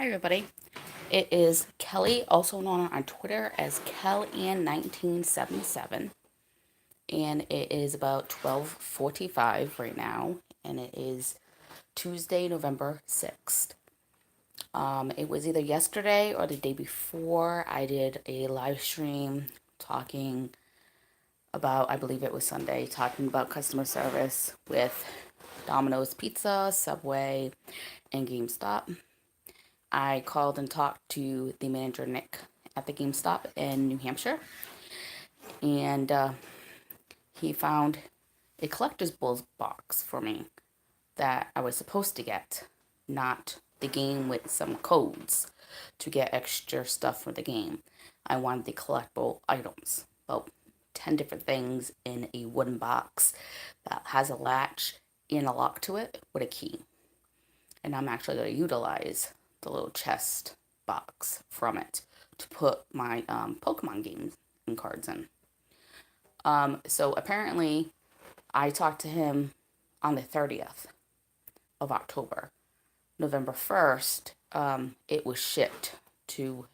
Hi everybody. It is Kelly, also known on Twitter as Kellyann1977, and it is about 12:45 right now, and it is Tuesday, November 6th. It was either yesterday or the day before I did a live stream talking about, I believe it was Sunday, talking about customer service with Domino's Pizza, Subway, and GameStop. I called and talked to the manager, Nick, at the GameStop in New Hampshire, and he found a collector's balls box for me that I was supposed to get, not the game with some codes to get extra stuff for the game. I wanted the collectible items, about 10 different things in a wooden box that has a latch and a lock to it with a key. And I'm actually going to utilize the little chest box from it to put my Pokemon games and cards in. So apparently, I talked to him on the 30th of October. November 1st, it was shipped to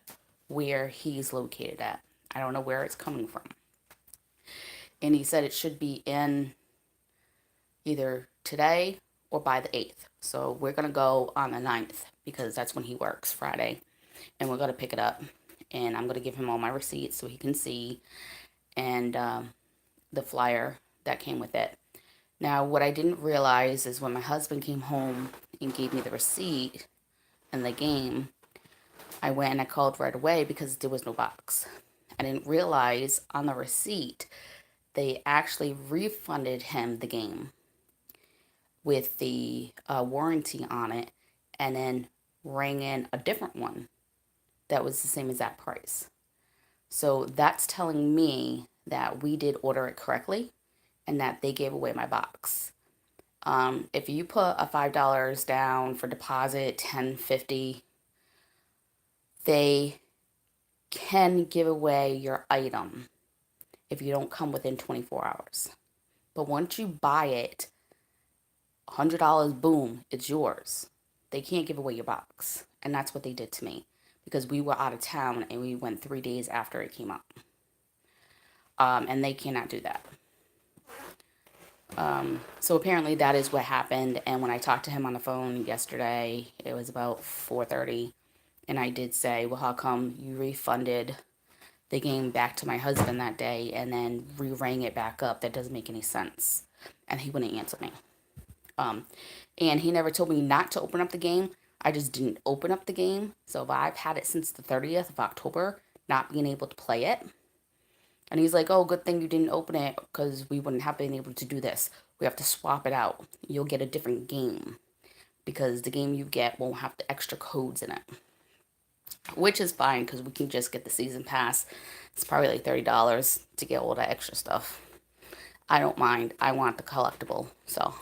where he's located at. I don't know where it's coming from. And he said it should be in either today or by the 8th. So we're going to go on the 9th because that's when he works, Friday. And we're going to pick it up. And I'm going to give him all my receipts so he can see, and the flyer that came with it. Now, what I didn't realize is when my husband came home and gave me the receipt and the game, I went and I called right away because there was no box. I didn't realize on the receipt they actually refunded him the game with the warranty on it, and then rang in a different one that was the same exact price. So that's telling me that we did order it correctly and that they gave away my box. If you put a $5 down for deposit, $10.50, they can give away your item if you don't come within 24 hours. But once you buy it, $100, boom, it's yours. They can't give away your box. And that's what they did to me because we were out of town and we went 3 days after it came out. And they cannot do that. So apparently that is what happened. And when I talked to him on the phone yesterday, it was about 4:30, and I did say, well, how come you refunded the game back to my husband that day and then re-rang it back up? That doesn't make any sense. And he wouldn't answer me. And he never told me not to open up the game. I just didn't open up the game. So I've had it since the 30th of October, not being able to play it. And he's like, oh, good thing you didn't open it because we wouldn't have been able to do this. We have to swap it out. You'll get a different game because the game you get won't have the extra codes in it. Which is fine because we can just get the season pass. It's probably like $30 to get all that extra stuff. I don't mind. I want the collectible. So,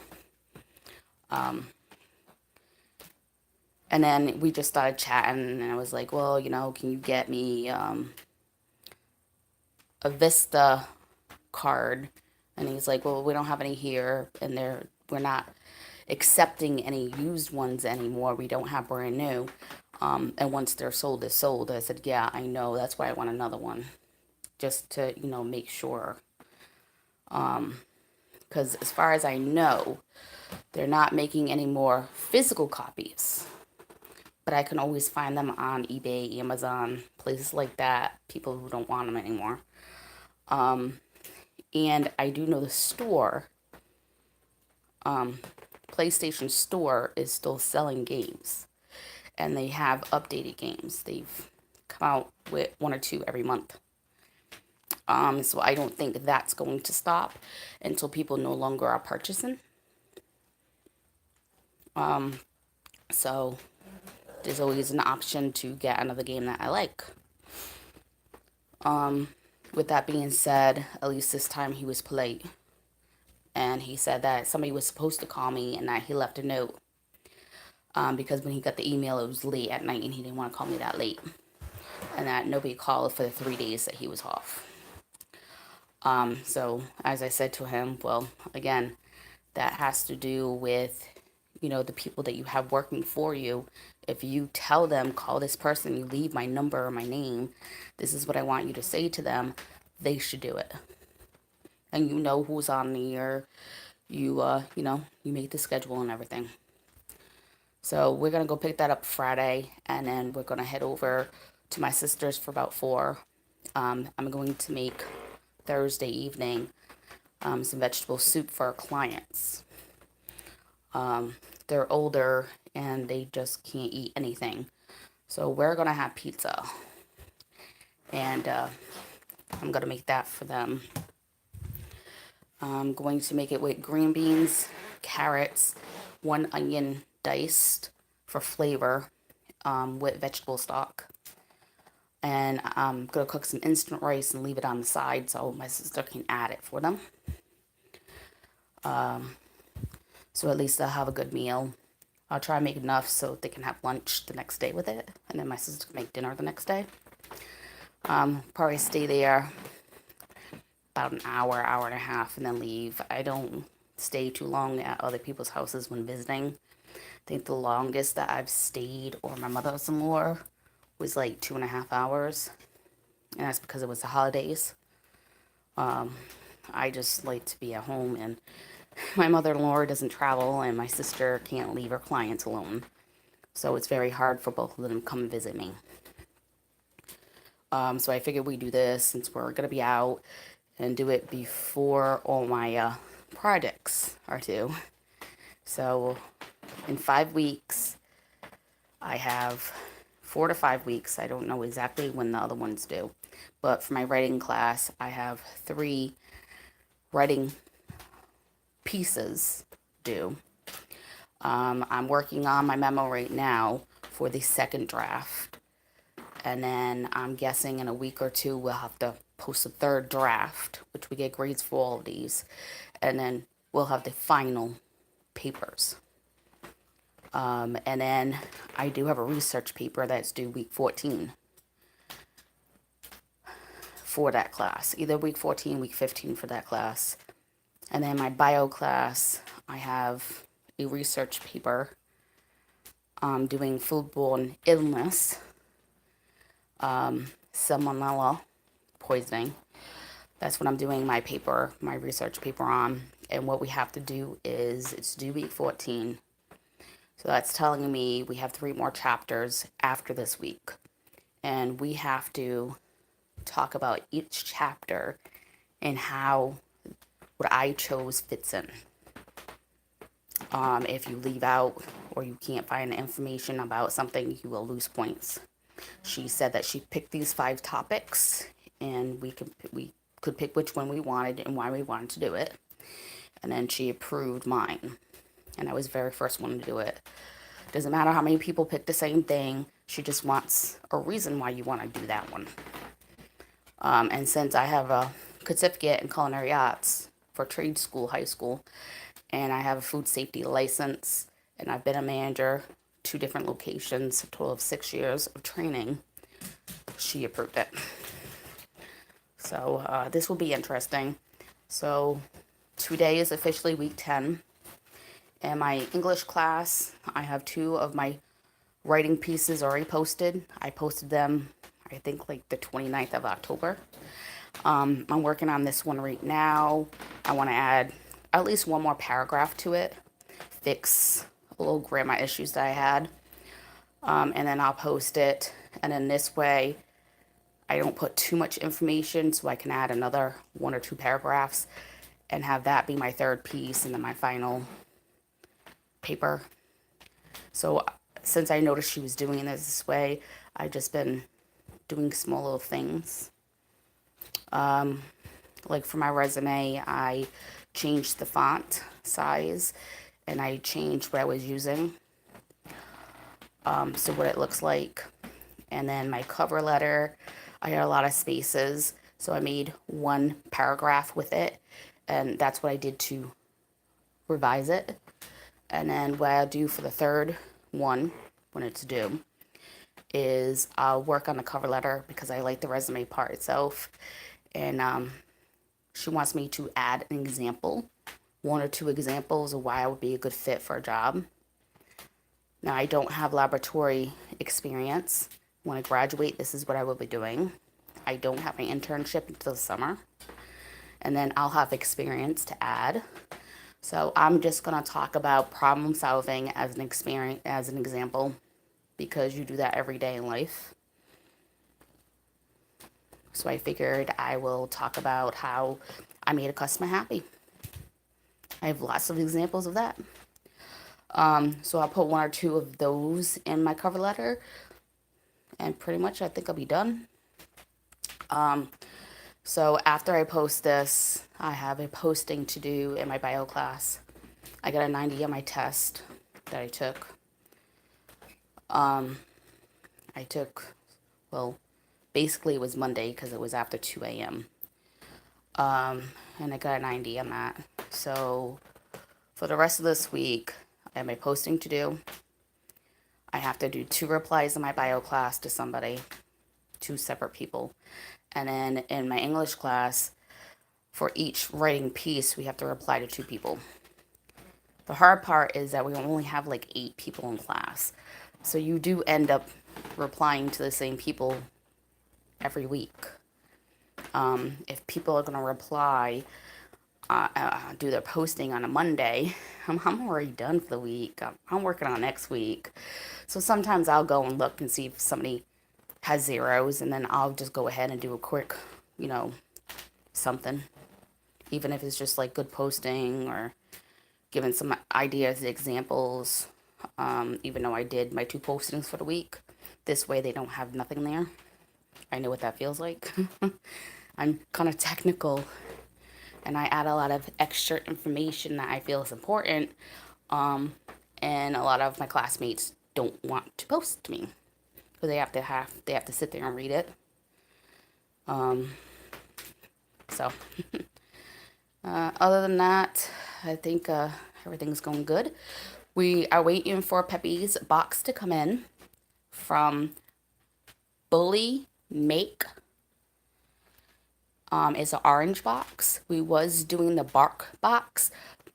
and then we just started chatting, and I was like, well, can you get me a Vista card? And he's like, well, we don't have any here, and we're not accepting any used ones anymore. We don't have brand new. And once they're sold, they're sold. I said, yeah, I know. That's why I want another one, just to make sure. Because as far as I know, they're not making any more physical copies. But I can always find them on eBay, Amazon, places like that. People who don't want them anymore. And I do know the store, PlayStation Store, is still selling games. And they have updated games. They've come out with one or two every month. So I don't think that's going to stop until people no longer are purchasing. So there's always an option to get another game that I like. With that being said, at least this time he was polite. And he said that somebody was supposed to call me and that he left a note. Because when he got the email, it was late at night and he didn't want to call me that late. And that nobody called for the 3 days that he was off. So as I said to him, well, again, that has to do with, the people that you have working for you, if you tell them, call this person, you leave my number or my name, this is what I want you to say to them, they should do it. And you know who's on the year, you make the schedule and everything. So we're going to go pick that up Friday, and then we're going to head over to my sister's for about 4. I'm going to make Thursday evening some vegetable soup for our clients. They're older and they just can't eat anything. So we're going to have pizza. And I'm going to make that for them. I'm going to make it with green beans, carrots, 1 onion diced for flavor, with vegetable stock. And I'm going to cook some instant rice and leave it on the side so my sister can add it for them. So at least they'll have a good meal. I'll try to make enough so they can have lunch the next day with it. And then my sister can make dinner the next day. Probably stay there about an hour, hour and a half, and then leave. I don't stay too long at other people's houses when visiting. I think the longest that I've stayed, or my mother-in-law, was like 2.5 hours. And that's because it was the holidays. I just like to be at home, and my mother-in-law doesn't travel, and my sister can't leave her clients alone. So it's very hard for both of them to come and visit me. So I figured we do this since we're going to be out and do it before all my projects are due. So in 5 weeks, I have 4 to 5 weeks. I don't know exactly when the other one's due. But for my writing class, I have 3 writing pieces due. I'm working on my memo right now for the second draft. And then I'm guessing in a week or 2 we'll have to post a third draft, which we get grades for all of these. And then we'll have the final papers. And then I do have a research paper that's due week 14 for that class. Either week 14, week 15 for that class. And then my bio class, I have a research paper doing foodborne illness, salmonella poisoning. That's what I'm doing my research paper on. And what we have to do is, it's due week 14. So that's telling me we have 3 more chapters after this week. And we have to talk about each chapter and how what I chose fits in. If you leave out or you can't find information about something, you will lose points. She said that she picked these 5 topics, and we could pick which one we wanted and why we wanted to do it. And then she approved mine. And I was the very first one to do it. Doesn't matter how many people pick the same thing. She just wants a reason why you want to do that one. And since I have a certificate in culinary arts for trade school, high school, and I have a food safety license, and I've been a manager, 2 different locations, a total of 6 years of training, she approved it. So this will be interesting. So today is officially week 10. And my English class, I have 2 of my writing pieces already posted. I posted them, I think, like the 29th of October. I'm working on this one right now. I want to add at least 1 more paragraph to it, fix a little grammar issues that I had, and then I'll post it. And then this way, I don't put too much information, so I can add another 1 or 2 paragraphs and have that be my 3rd piece and then my final paper. So since I noticed she was doing it this way, I've just been doing small little things. Like for my resume, I changed the font size and I changed what I was using, so what it looks like. And then my cover letter, I had a lot of spaces, so I made 1 paragraph with it, and that's what I did to revise it. And then what I'll do for the 3rd one, when it's due, is I'll work on the cover letter because I like the resume part itself. And she wants me to add an example, 1 or 2 examples of why I would be a good fit for a job. Now, I don't have laboratory experience. When I graduate, this is what I will be doing. I don't have an internship until the summer. And then I'll have experience to add. So I'm just going to talk about problem solving as an experience, as an example, because you do that every day in life. So I figured I will talk about how I made a customer happy. I have lots of examples of that. So I'll put one or two of those in my cover letter, and pretty much I think I'll be done. So after I post this, I have a posting to do in my bio class. I got a 90 on my test that I took. Well, basically it was Monday because it was after 2 a.m. And I got a 90 on that. So for the rest of this week, I have my posting to do. I have to do 2 replies in my bio class to somebody, 2 separate people. And then in my English class, for each writing piece, we have to reply to 2 people. The hard part is that we only have like 8 people in class. So you do end up replying to the same people every week. If people are going to reply, do their posting on a Monday, I'm already done for the week. I'm working on next week. So sometimes I'll go and look and see if somebody has zeros, and then I'll just go ahead and do a quick, something. Even if it's just like good posting or giving some ideas, examples, even though I did my 2 postings for the week. This way they don't have nothing there. I know what that feels like. I'm kind of technical, and I add a lot of extra information that I feel is important, and a lot of my classmates don't want to post to me because they have to sit there and read it. So other than that, I think everything's going good. We are waiting for Peppy's box to come in from Bully Make. It's an orange box. We was doing the bark box,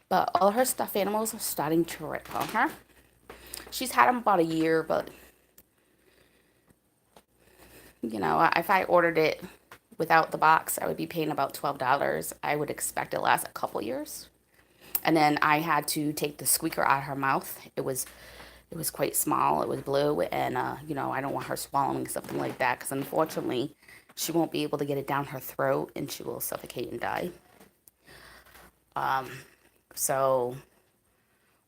but all her stuffed animals are starting to rip on her. She's had them about a year, but if I ordered it without the box, I would be paying about $12. I would expect it to last a couple years. And then I had to take the squeaker out of her mouth. It was quite small. It was blue, and I don't want her swallowing something like that because unfortunately, she won't be able to get it down her throat, and she will suffocate and die. So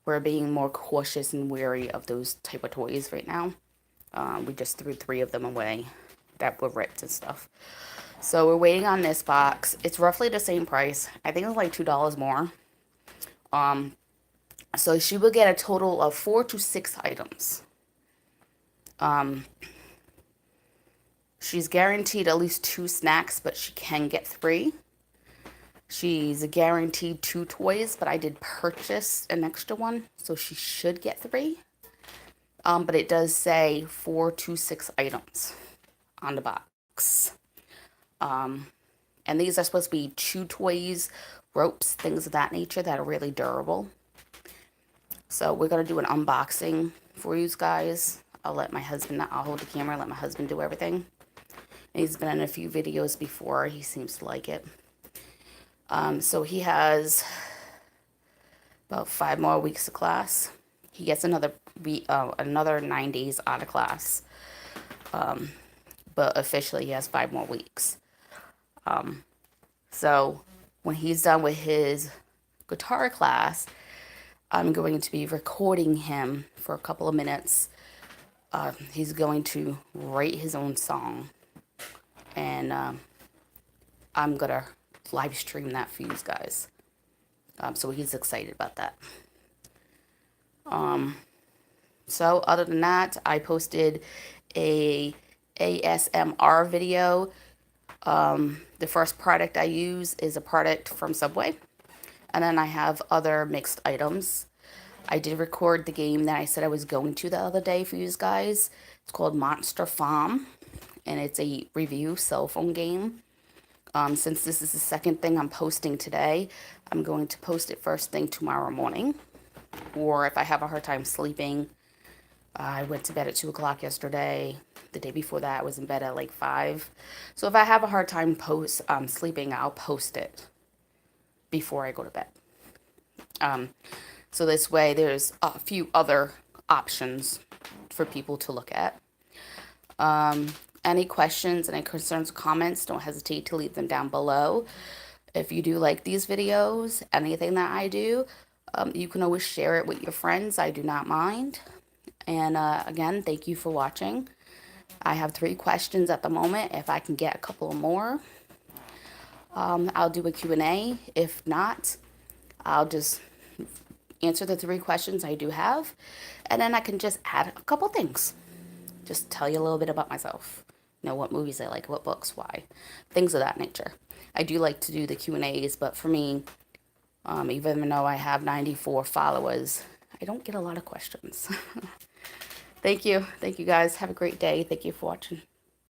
we're being more cautious and wary of those type of toys right now. We just threw 3 of them away that were ripped and stuff. So we're waiting on this box. It's roughly the same price. I think it's like $2 more. So she will get a total of 4 to 6 items. She's guaranteed at least 2 snacks, but she can get 3. She's guaranteed 2 toys, but I did purchase an extra one, so she should get 3. But it does say 4 to 6 items on the box. And these are supposed to be chew toys, ropes, things of that nature that are really durable. So we're going to do an unboxing for you guys. I'll hold the camera, let my husband do everything. And he's been in a few videos before. He seems to like it. So he has about 5 more weeks of class. He gets another 9 days out of class. But officially he has 5 more weeks. So when he's done with his guitar class, I'm going to be recording him for a couple of minutes. He's going to write his own song. And I'm going to live stream that for you guys. So he's excited about that. So other than that, I posted a ASMR video. The first product I use is a product from Subway. And then I have other mixed items. I did record the game that I said I was going to the other day for you guys. It's called Monster Farm. And it's a review cell phone game. Since this is the second thing I'm posting today, I'm going to post it first thing tomorrow morning. Or if I have a hard time sleeping, I went to bed at 2 o'clock yesterday. The day before that, I was in bed at like 5. So if I have a hard time sleeping, I'll post it before I go to bed. So this way, there's a few other options for people to look at. Any questions, any concerns, comments, don't hesitate to leave them down below. If you do like these videos, anything that I do, you can always share it with your friends. I do not mind. And again, thank you for watching. I have 3 questions at the moment. If I can get a couple more, I'll do a Q&A. If not, I'll just answer the 3 questions I do have. And then I can just add a couple things. Just tell you a little bit about myself. You know, what movies I like, what books, why. Things of that nature. I do like to do the Q&As, but for me, even though I have 94 followers, I don't get a lot of questions. Thank you. Thank you guys. Have a great day. Thank you for watching.